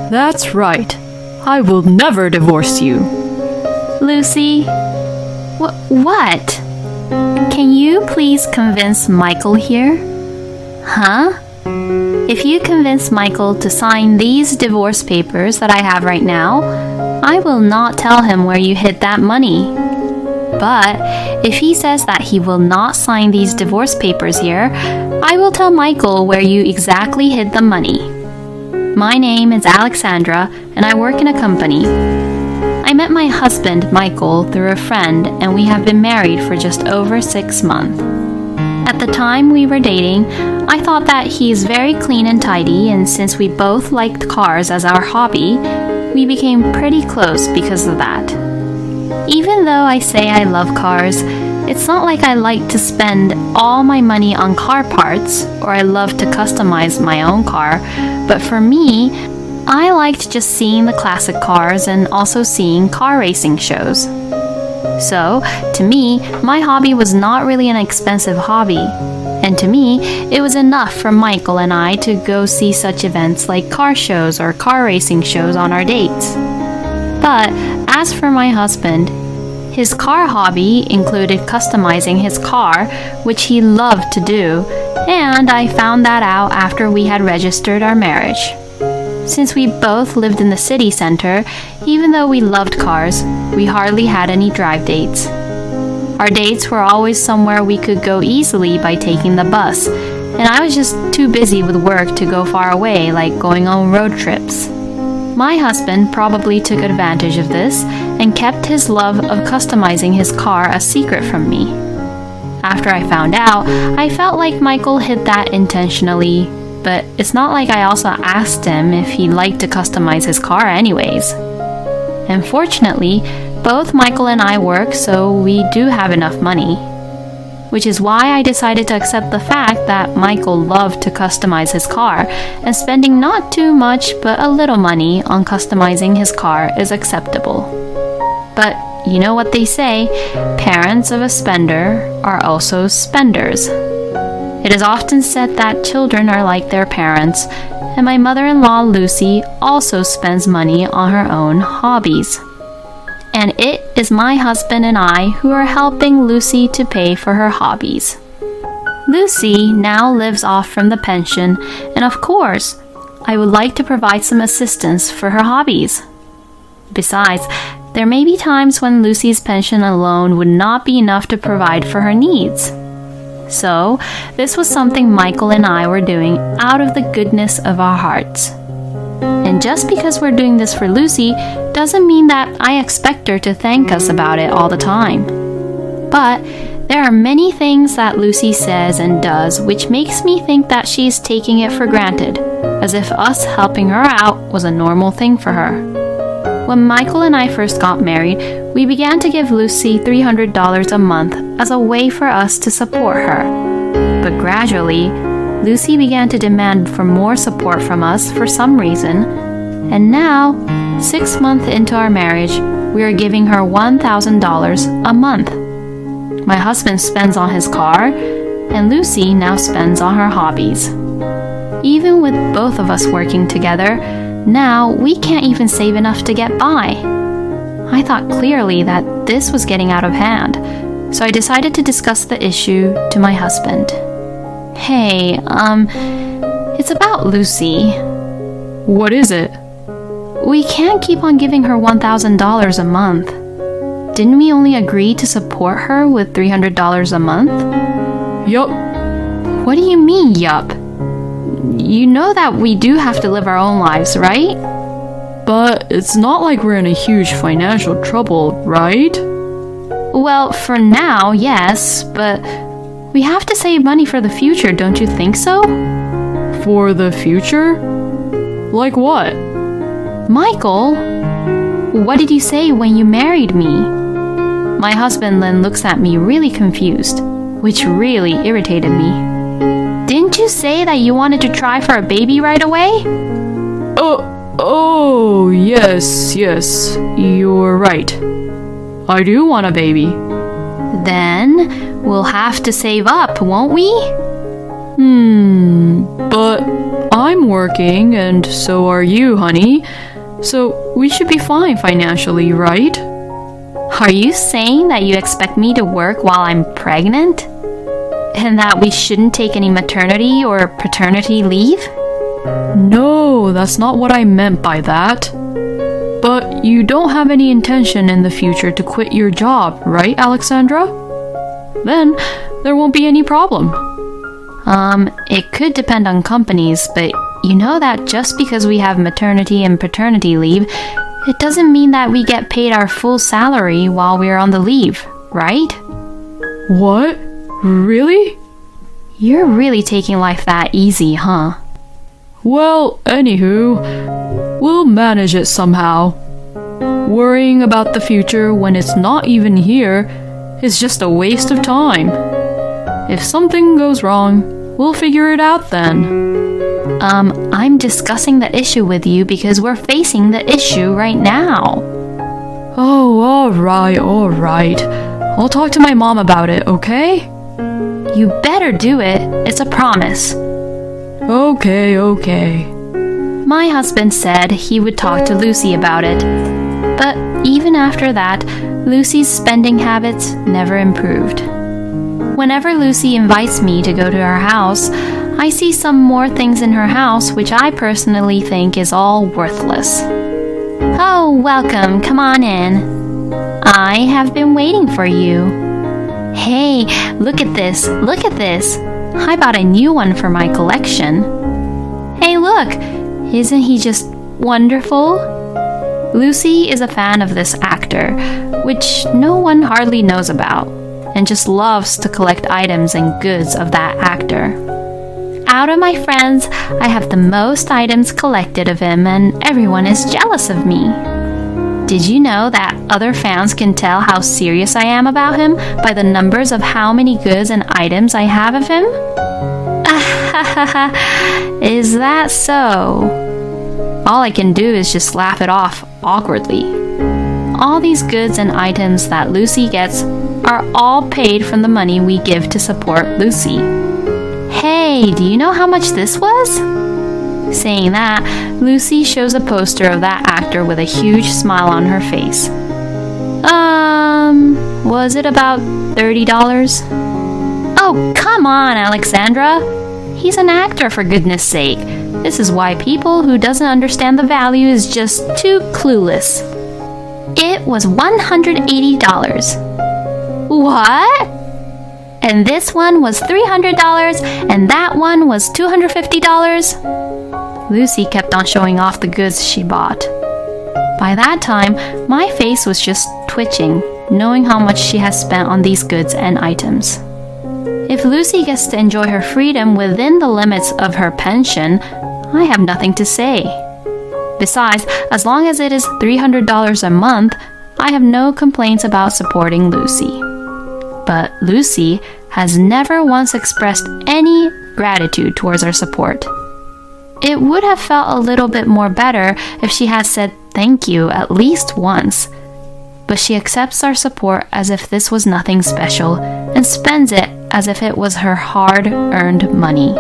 That's right. I will never divorce you. Lucy, what? Can you please convince Michael here? Huh? If you convince Michael to sign these divorce papers that I have right now, I will not tell him where you hid that money. But if he says that he will not sign these divorce papers here, I will tell Michael where you exactly hid the money. My name is Alexandra, and I work in a company. I met my husband, Michael, through a friend, and we have been married for just over 6 months. At the time we were dating, I thought that he is very clean and tidy, and since we both liked cars as our hobby, we became pretty close because of that. Even though I say I love cars, it's not like I like to spend all my money on car parts, or I love to customize my own car, but for me, I liked just seeing the classic cars and also seeing car racing shows. So, to me, my hobby was not really an expensive hobby. And to me, it was enough for Michael and I to go see such events like car shows or car racing shows on our dates. But as for my husband, his car hobby included customizing his car, which he loved to do, and I found that out after we had registered our marriage. Since we both lived in the city center, even though we loved cars, we hardly had any drive dates. Our dates were always somewhere we could go easily by taking the bus, and I was just too busy with work to go far away, like going on road trips. My husband probably took advantage of this and kept his love of customizing his car a secret from me. After I found out, I felt like Michael hid that intentionally, but it's not like I also asked him if he liked to customize his car anyways. And fortunately, both Michael and I work, so we do have enough money. Which is why I decided to accept the fact that Michael loved to customize his car, and spending not too much but a little money on customizing his car is acceptable. But you know what they say, parents of a spender are also spenders. It is often said that children are like their parents, and my mother-in-law Lucy also spends money on her own hobbies. And it is my husband and I who are helping Lucy to pay for her hobbies. Lucy now lives off from the pension, and of course, I would like to provide some assistance for her hobbies. Besides, there may be times when Lucy's pension alone would not be enough to provide for her needs. So, this was something Michael and I were doing out of the goodness of our hearts. And just because we're doing this for Lucy doesn't mean that I expect her to thank us about it all the time. But there are many things that Lucy says and does which makes me think that she's taking it for granted, as if us helping her out was a normal thing for her. When Michael and I first got married, we began to give Lucy $300 a month as a way for us to support her. But gradually, Lucy began to demand for more support from us for some reason, and now, 6 months into our marriage, we are giving her $1,000 a month. My husband spends on his car, and Lucy now spends on her hobbies. Even with both of us working together, now we can't even save enough to get by. I thought clearly that this was getting out of hand, so I decided to discuss the issue to my husband. Hey, it's about Lucy. What is it? We can't keep on giving her $1,000 a month. Didn't we only agree to support her with $300 a month? Yup. What do you mean, yup? You know that we do have to live our own lives, right? But it's not like we're in a huge financial trouble, right? Well, for now, yes, but we have to save money for the future, don't you think so? For the future? Like what? Michael, what did you say when you married me? My husband then looks at me really confused, which really irritated me. Didn't you say that you wanted to try for a baby right away? Oh, yes, you're right. I do want a baby. Then we'll have to save up, won't we? But I'm working, and so are you, honey. So we should be fine financially, right? Are you saying that you expect me to work while I'm pregnant? And that we shouldn't take any maternity or paternity leave? No, that's not what I meant by that. But you don't have any intention in the future to quit your job, right, Alexandra? Then there won't be any problem. It could depend on companies, but you know that just because we have maternity and paternity leave, it doesn't mean that we get paid our full salary while we're on the leave, right? What? Really? You're really taking life that easy, huh? Well, anywho, we'll manage it somehow. Worrying about the future when it's not even here is just a waste of time. If something goes wrong, we'll figure it out then. I'm discussing the issue with you because we're facing the issue right now. Oh, alright. I'll talk to my mom about it, okay? You better do it. It's a promise. Okay. My husband said he would talk to Lucy about it. But even after that, Lucy's spending habits never improved. Whenever Lucy invites me to go to her house, I see some more things in her house which I personally think is all worthless. Oh, welcome. Come on in. I have been waiting for you. Hey, look at this. I bought a new one for my collection. Hey, look. Isn't he just wonderful? Lucy is a fan of this actor, which no one hardly knows about, and just loves to collect items and goods of that actor. Out of my friends, I have the most items collected of him, and everyone is jealous of me. Did you know that other fans can tell how serious I am about him by the numbers of how many goods and items I have of him? Is that so? All I can do is just laugh it off awkwardly. All these goods and items that Lucy gets are all paid from the money we give to support Lucy. Hey, do you know how much this was? Saying that, Lucy shows a poster of that actor with a huge smile on her face. Was it about $30? Oh, come on, Alexandra. He's an actor, for goodness sake. This is why people who doesn't understand the value is just too clueless. It was $180. What? And this one was $300, and that one was $250? Lucy kept on showing off the goods she bought. By that time, my face was just twitching, knowing how much she has spent on these goods and items. If Lucy gets to enjoy her freedom within the limits of her pension, I have nothing to say. Besides, as long as it is $300 a month, I have no complaints about supporting Lucy. But Lucy has never once expressed any gratitude towards our support. It would have felt a little bit more better if she had said thank you at least once. But she accepts our support as if this was nothing special and spends it as if it was her hard-earned money.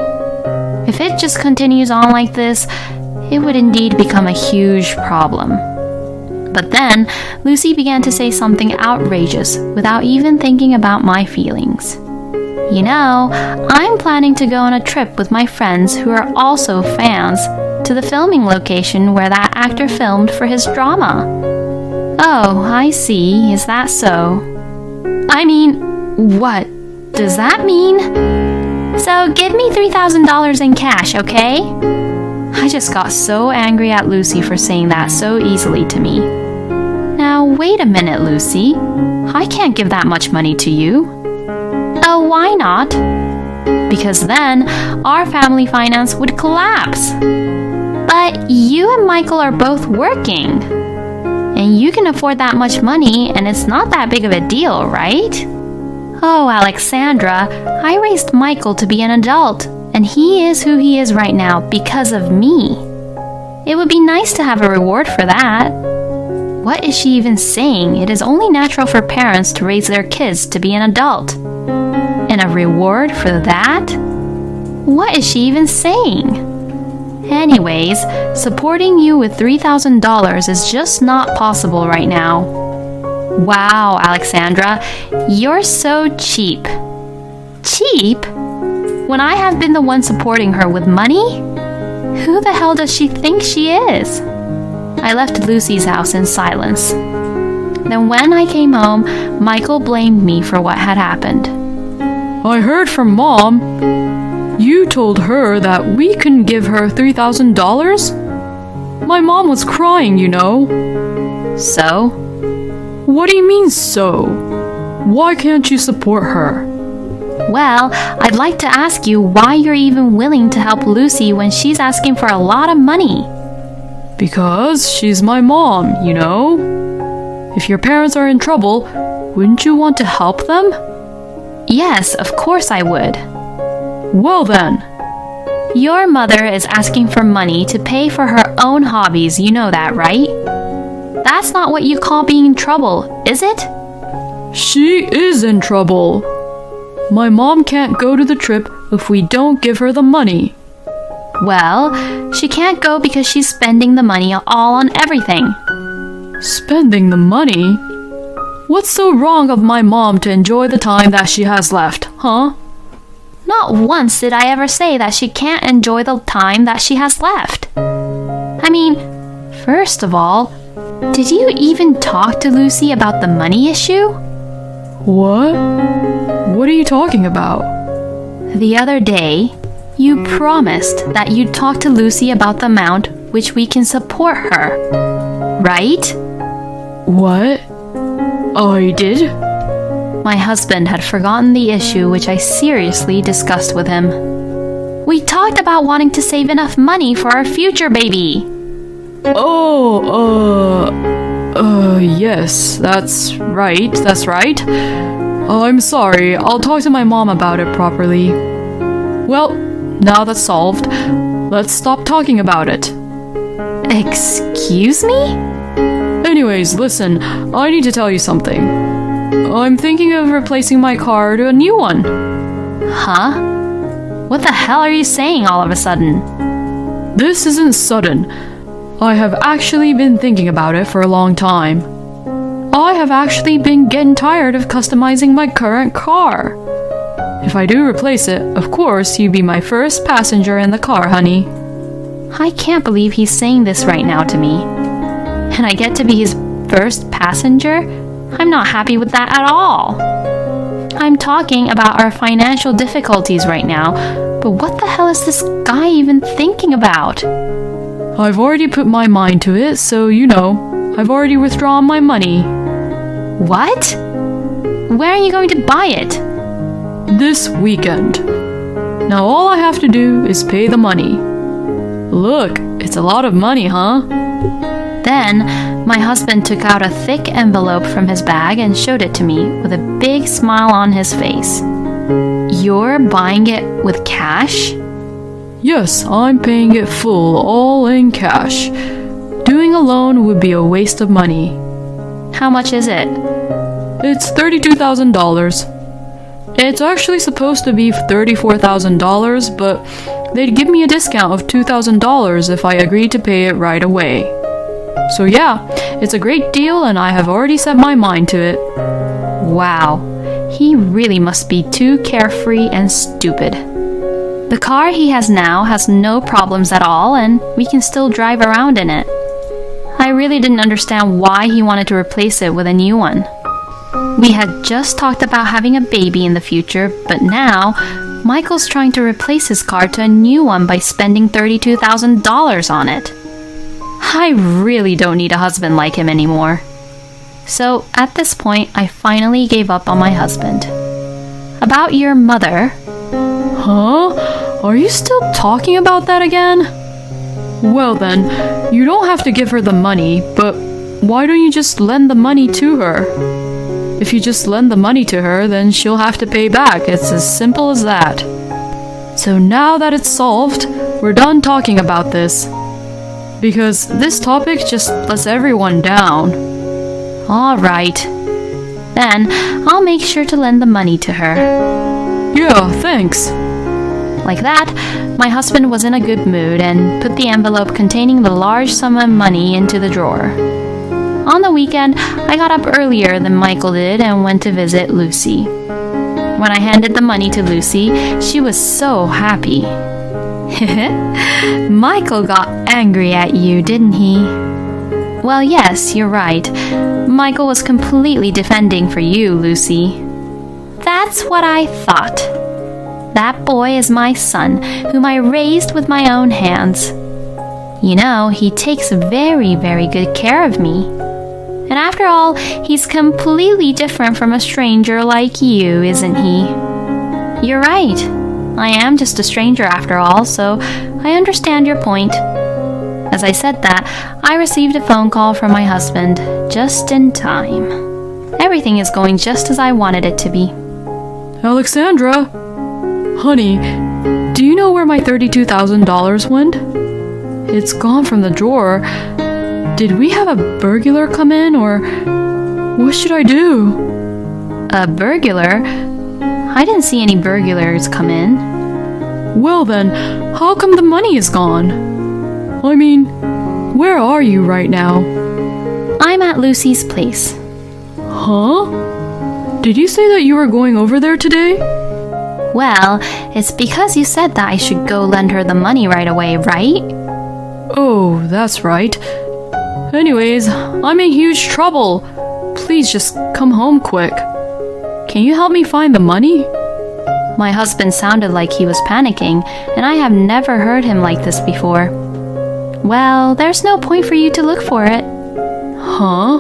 If it just continues on like this, it would indeed become a huge problem. But then, Lucy began to say something outrageous without even thinking about my feelings. You know, I'm planning to go on a trip with my friends who are also fans to the filming location where that actor filmed for his drama. Oh, I see. Is that so? I mean, what does that mean? So give me $3,000 in cash, okay? I just got so angry at Lucy for saying that so easily to me. Now, wait a minute, Lucy. I can't give that much money to you. Oh, why not? Because then our family finance would collapse. But you and Michael are both working. And you can afford that much money, and it's not that big of a deal, right? Oh, Alexandra, I raised Michael to be an adult, and he is who he is right now because of me. It would be nice to have a reward for that. What is she even saying? It is only natural for parents to raise their kids to be an adult. And a reward for that? What is she even saying? Anyways, supporting you with $3,000 is just not possible right now. Wow, Alexandra, you're so cheap. Cheap? When I have been the one supporting her with money? Who the hell does she think she is? I left Lucy's house in silence. Then when I came home, Michael blamed me for what had happened. I heard from Mom. You told her that we couldn't give her $3,000? My mom was crying, you know. So? What do you mean, so? Why can't you support her? Well, I'd like to ask you why you're even willing to help Lucy when she's asking for a lot of money. Because she's my mom, you know. If your parents are in trouble, wouldn't you want to help them? Yes, of course I would. Well then. Your mother is asking for money to pay for her own hobbies, you know that, right? That's not what you call being in trouble, is it? She is in trouble. My mom can't go to the trip if we don't give her the money. Well, she can't go because she's spending the money all on everything. Spending the money? What's so wrong of my mom to enjoy the time that she has left, huh? Not once did I ever say that she can't enjoy the time that she has left. I mean, first of all, did you even talk to Lucy about the money issue? What? What are you talking about? The other day, you promised that you'd talk to Lucy about the amount which we can support her. Right? What? I did? My husband had forgotten the issue which I seriously discussed with him. We talked about wanting to save enough money for our future baby. Yes, that's right. I'm sorry, I'll talk to my mom about it properly. Well, now that's solved, let's stop talking about it. Excuse me? Anyways, listen, I need to tell you something. I'm thinking of replacing my car to a new one. Huh? What the hell are you saying all of a sudden? This isn't sudden. I have actually been thinking about it for a long time. I have actually been getting tired of customizing my current car. If I do replace it, of course, you'd be my first passenger in the car, honey. I can't believe he's saying this right now to me. And I get to be his first passenger? I'm not happy with that at all. I'm talking about our financial difficulties right now, but what the hell is this guy even thinking about? I've already put my mind to it, so you know, I've already withdrawn my money. What? Where are you going to buy it? This weekend. Now all I have to do is pay the money. Look, it's a lot of money, huh? Then, my husband took out a thick envelope from his bag and showed it to me with a big smile on his face. You're buying it with cash? Yes, I'm paying it full, all in cash. Doing a loan would be a waste of money. How much is it? It's $32,000. It's actually supposed to be $34,000, but they'd give me a discount of $2,000 if I agreed to pay it right away. So yeah, it's a great deal and I have already set my mind to it. Wow, he really must be too carefree and stupid. The car he has now has no problems at all and we can still drive around in it. I really didn't understand why he wanted to replace it with a new one. We had just talked about having a baby in the future, but now Michael's trying to replace his car to a new one by spending $32,000 on it. I really don't need a husband like him anymore. So at this point, I finally gave up on my husband. About your mother. Huh? Are you still talking about that again? Well then, you don't have to give her the money, but why don't you just lend the money to her? If you just lend the money to her, then she'll have to pay back. It's as simple as that. So now that it's solved, we're done talking about this. Because this topic just lets everyone down. All right. Then I'll make sure to lend the money to her. Yeah, thanks. Like that, my husband was in a good mood and put the envelope containing the large sum of money into the drawer. On the weekend, I got up earlier than Michael did and went to visit Lucy. When I handed the money to Lucy, she was so happy. Michael got angry at you, didn't he? Well, yes, you're right. Michael was completely defending for you, Lucy. That's what I thought. That boy is my son, whom I raised with my own hands. You know, he takes very, very good care of me. And after all, he's completely different from a stranger like you, isn't he? You're right. I am just a stranger after all, so I understand your point. As I said that, I received a phone call from my husband, just in time. Everything is going just as I wanted it to be. Alexandra! Honey, do you know where my $32,000 went? It's gone from the drawer. Did we have a burglar come in, or what should I do? A burglar? I didn't see any burglars come in. Well then, how come the money is gone? I mean, where are you right now? I'm at Lucy's place. Huh? Did you say that you were going over there today? Well, it's because you said that I should go lend her the money right away, right? Oh, that's right. Anyways, I'm in huge trouble. Please just come home quick. Can you help me find the money? My husband sounded like he was panicking, and I have never heard him like this before. Well, there's no point for you to look for it. Huh?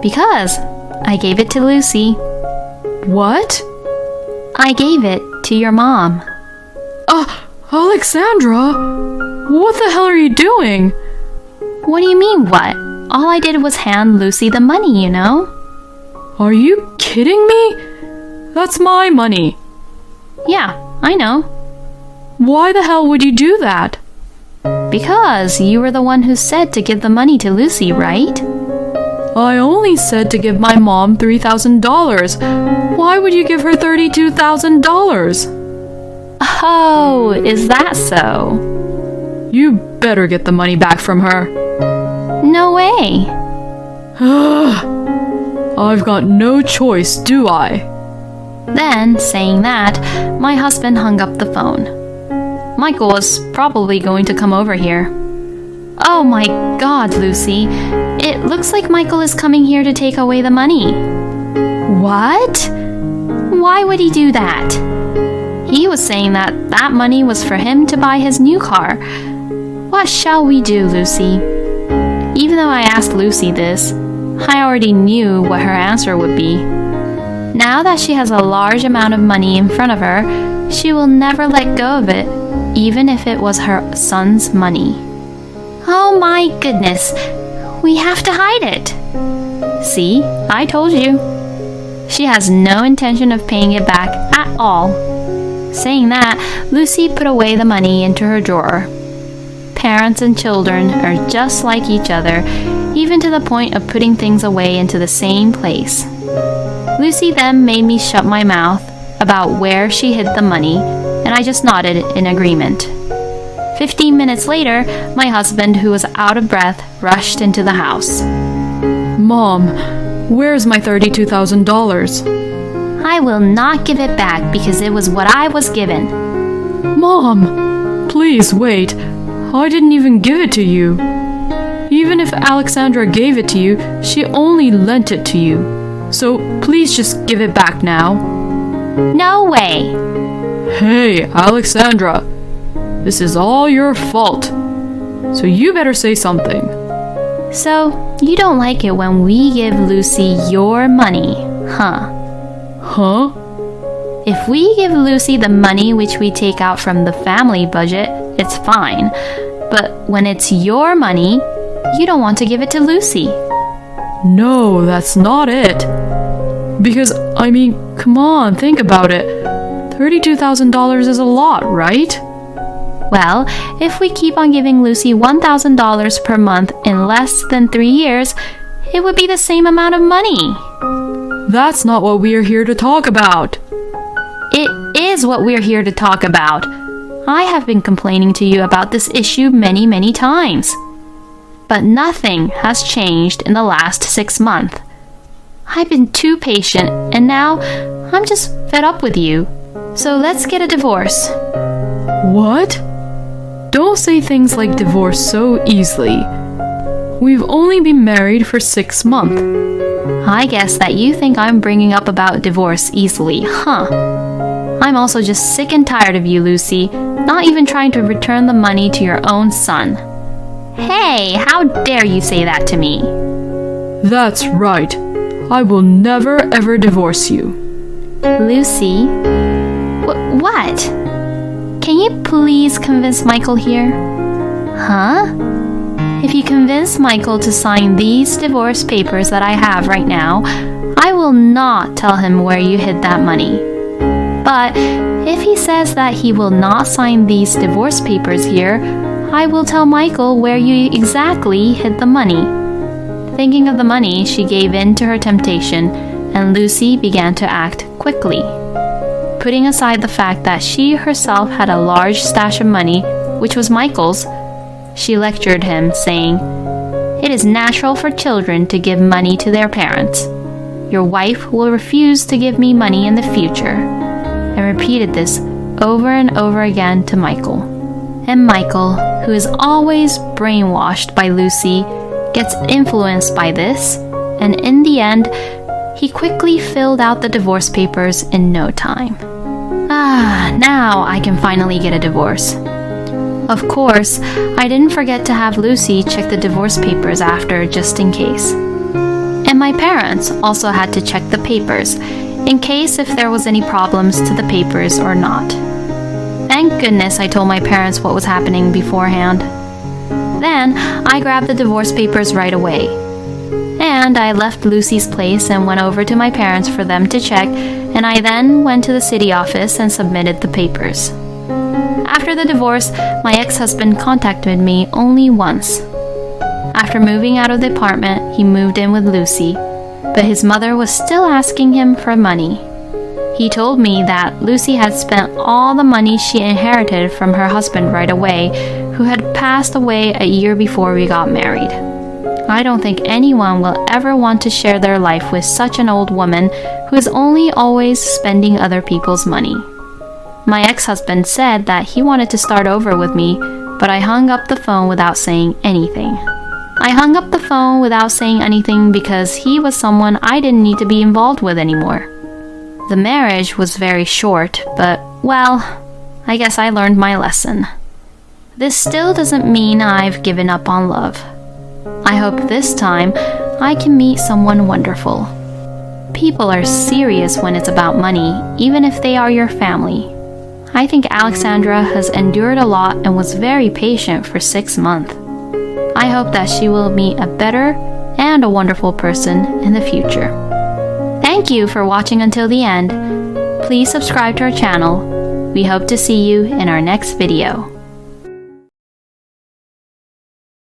Because I gave it to Lucy. What? I gave it to your mom. Alexandra! What the hell are you doing? What do you mean, what? All I did was hand Lucy the money, you know? Are you kidding me? That's my money. Yeah, I know. Why the hell would you do that? Because you were the one who said to give the money to Lucy, right? I only said to give my mom $3,000. Why would you give her $32,000? Oh, is that so? You better get the money back from her. No way. I've got no choice, do I? Then, saying that, my husband hung up the phone. Michael was probably going to come over here. Oh my God, Lucy. It looks like Michael is coming here to take away the money. What? Why would he do that? He was saying that that money was for him to buy his new car. What shall we do, Lucy? Even though I asked Lucy this, I already knew what her answer would be. Now that she has a large amount of money in front of her, she will never let go of it, even if it was her son's money. Oh my goodness, we have to hide it. See, I told you. She has no intention of paying it back at all. Saying that, Lucy put away the money into her drawer. Parents and children are just like each other, even to the point of putting things away into the same place. Lucy then made me shut my mouth about where she hid the money, and I just nodded in agreement. 15 minutes later, my husband, who was out of breath, rushed into the house. Mom, where's my $32,000? I will not give it back because it was what I was given. Mom, please wait. I didn't even give it to you. Even if Alexandra gave it to you, she only lent it to you. So please just give it back now. No way. Hey, Alexandra. This is all your fault. So you better say something. So, you don't like it when we give Lucy your money, huh? Huh? If we give Lucy the money which we take out from the family budget, it's fine. But when it's your money, you don't want to give it to Lucy. No, that's not it. Because, I mean, come on, think about it. $32,000 is a lot, right? Well, if we keep on giving Lucy $1,000 per month in less than 3 years, it would be the same amount of money. That's not what we are here to talk about. It is what we're here to talk about. I have been complaining to you about this issue many, many times. But nothing has changed in the last 6 months. I've been too patient, and now I'm just fed up with you. So let's get a divorce. What? Don't say things like divorce so easily. We've only been married for 6 months. I guess that you think I'm bringing up about divorce easily, huh? I'm also just sick and tired of you, Lucy, not even trying to return the money to your own son. Hey, how dare you say that to me? That's right. I will never ever divorce you. Lucy? What? Can you please convince Michael here? Huh? If you convince Michael to sign these divorce papers that I have right now, I will not tell him where you hid that money. But if he says that he will not sign these divorce papers here, I will tell Michael where you exactly hid the money. Thinking of the money, she gave in to her temptation, and Lucy began to act quickly. Putting aside the fact that she herself had a large stash of money, which was Michael's, she lectured him, saying, "It is natural for children to give money to their parents. Your wife will refuse to give me money in the future," and repeated this over and over again to Michael. And Michael, who is always brainwashed by Lucy, gets influenced by this, and in the end, he quickly filled out the divorce papers in no time. Now I can finally get a divorce. Of course, I didn't forget to have Lucy check the divorce papers after, just in case. And my parents also had to check the papers, in case if there was any problems to the papers or not. Thank goodness I told my parents what was happening beforehand. Then I grabbed the divorce papers right away. And I left Lucy's place and went over to my parents for them to check, and I then went to the city office and submitted the papers. After the divorce, my ex-husband contacted me only once. After moving out of the apartment, he moved in with Lucy, but his mother was still asking him for money. He told me that Lucy had spent all the money she inherited from her husband right away, who had passed away a year before we got married. I don't think anyone will ever want to share their life with such an old woman who is only always spending other people's money. My ex-husband said that he wanted to start over with me, but I hung up the phone without saying anything. I hung up the phone without saying anything because he was someone I didn't need to be involved with anymore. The marriage was very short, but, well, I guess I learned my lesson. This still doesn't mean I've given up on love. I hope this time I can meet someone wonderful. People are serious when it's about money, even if they are your family. I think Alexandra has endured a lot and was very patient for 6 months. I hope that she will meet a better and a wonderful person in the future. Thank you for watching until the end. Please subscribe to our channel. We hope to see you in our next video.